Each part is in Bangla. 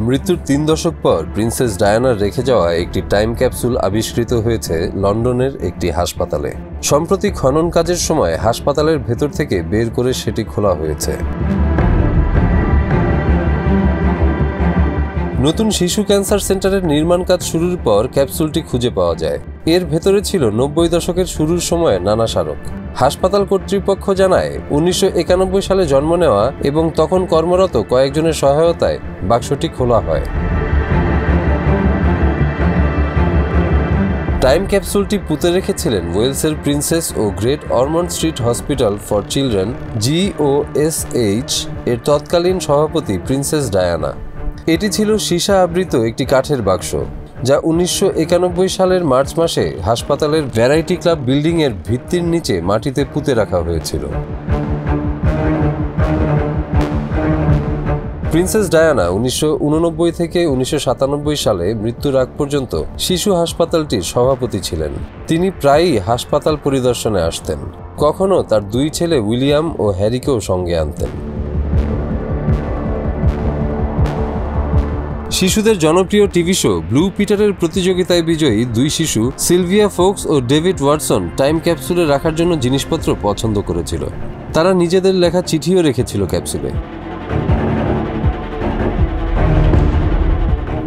মৃত্যুর ৩ দশক পর প্রিন্সেস ডায়ানার রেখে যাওয়া একটি টাইম ক্যাপসুল আবিষ্কৃত হয়েছে লন্ডনের একটি হাসপাতালে। সম্প্রতি খনন কাজের সময় হাসপাতালের ভেতর থেকে বের করে সেটি খোলা হয়েছে। নতুন শিশু ক্যান্সার সেন্টারের নির্মাণ কাজ শুরুর পর ক্যাপসুলটি খুঁজে পাওয়া যায়। এর ভেতরে ছিল ৯০ দশকের শুরুর সময়ে নানা স্মারক। হাসপাতাল কর্তৃপক্ষ জানায় ১৯৯১ সালে জন্ম নেওয়া এবং তখন কর্মরত কয়েকজনের সহায়তায় বাক্সটি খোলা হয়। টাইম ক্যাপসুলটি পুঁতে রেখেছিলেন ওয়েলসের প্রিন্সেস ও great Ormond street hospital for children GOSH এর তৎকালীন সভাপতি প্রিন্সেস ডায়ানা। এটি ছিল সীসা আবৃত একটি কাঠের বাক্স, যা ১৯৯১ সালের মার্চ মাসে হাসপাতালের ভ্যারাইটি ক্লাব বিল্ডিংয়ের ভিত্তির নিচে মাটিতে পুঁতে রাখা হয়েছিল। প্রিন্সেস ডায়ানা ১৯৮৯ থেকে ১৯৯৭ সালে মৃত্যুর আগ পর্যন্ত শিশু হাসপাতালটির সভাপতি ছিলেন। তিনি প্রায়ই হাসপাতাল পরিদর্শনে আসতেন, কখনো তার ২ ছেলে উইলিয়াম ও হ্যারিকেও সঙ্গে আনতেন। শিশুদের জনপ্রিয় টিভি শো ব্লু পিটারের প্রতিযোগিতায় বিজয়ী ২ শিশু সিলভিয়া ফোক্স ও ডেভিড ওয়াটসন টাইম ক্যাপসুলে রাখার জন্য জিনিসপত্র পছন্দ করেছিল। তারা নিজেদের লেখা চিঠিও রেখেছিল ক্যাপসুলে।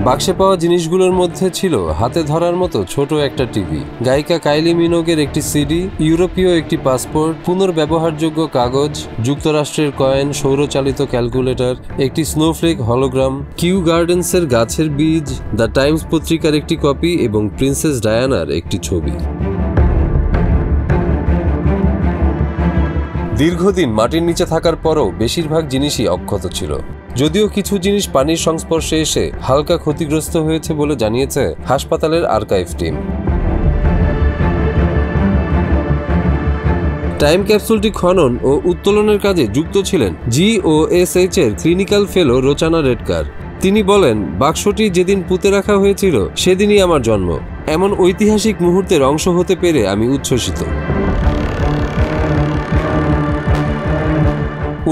বাক্সে পাওয়া জিনিসগুলোর মধ্যে ছিল হাতে ধরার মতো ছোট একটা টিভি, গায়িকা কাইলি মিনোগের একটি সিডি, ইউরোপীয় একটি পাসপোর্ট, পুনর্ব্যবহারযোগ্য কাগজ, যুক্তরাষ্ট্রের কয়েন, সৌরচালিত ক্যালকুলেটর, একটি স্নোফ্লেক হলোগ্রাম, কিউ গার্ডেন্সের গাছের বীজ, দ্য টাইমস পত্রিকার একটি কপি এবং প্রিন্সেস ডায়ানার একটি ছবি। দীর্ঘদিন মাটির নিচে থাকার পরও বেশিরভাগ জিনিসই অক্ষত ছিল, যদিও কিছু জিনিস পানির সংস্পর্শে এসে হালকা ক্ষতিগ্রস্ত হয়েছে বলে জানিয়েছে হাসপাতালের আর্কাইভ টিম। টাইম ক্যাপসুলটি খনন ও উত্তোলনের কাজে যুক্ত ছিলেন GOSH এর ক্লিনিক্যাল ফেলো রোচানা রেডকার। তিনি বলেন, বাক্সটি যেদিন পুঁতে রাখা হয়েছিল সেদিনই আমার জন্ম। এমন ঐতিহাসিক মুহূর্তের অংশ হতে পেরে আমি উচ্ছ্বসিত।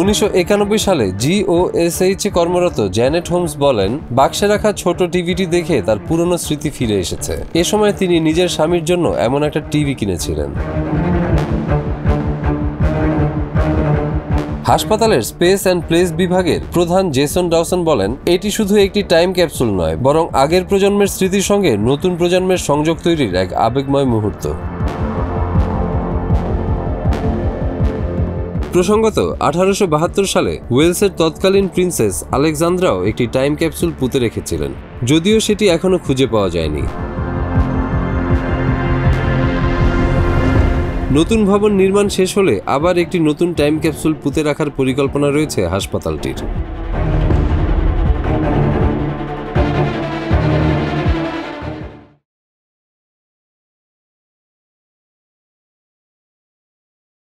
১৯৯১ সালে GOSH কর্মরত জ্যানেট হোমস বলেন, বাক্সে রাখা ছোট টিভিটি দেখে তার পুরনো স্মৃতি ফিরে এসেছে। এ সময় তিনি নিজের স্বামীর জন্য এমন একটা টিভি কিনেছিলেন। হাসপাতালের স্পেস অ্যান্ড প্লেস বিভাগের প্রধান জেসন ডাওসন বলেন, এটি শুধু একটি টাইম ক্যাপসুল নয়, বরং আগের প্রজন্মের স্মৃতির সঙ্গে নতুন প্রজন্মের সংযোগ তৈরির এক আবেগময় মুহূর্ত। প্রসঙ্গত ১৮৭২ সালে ওয়েলসের তৎকালীন প্রিন্সেস আলেকজান্দ্রাও একটি টাইম ক্যাপসুল পুঁতে রেখেছিলেন, যদিও সেটি এখনো খুঁজে পাওয়া যায়নি। নতুন ভবন নির্মাণ শেষ হলে আবার একটি নতুন টাইম ক্যাপসুল পুঁতে রাখার পরিকল্পনা রয়েছে হাসপাতালটির।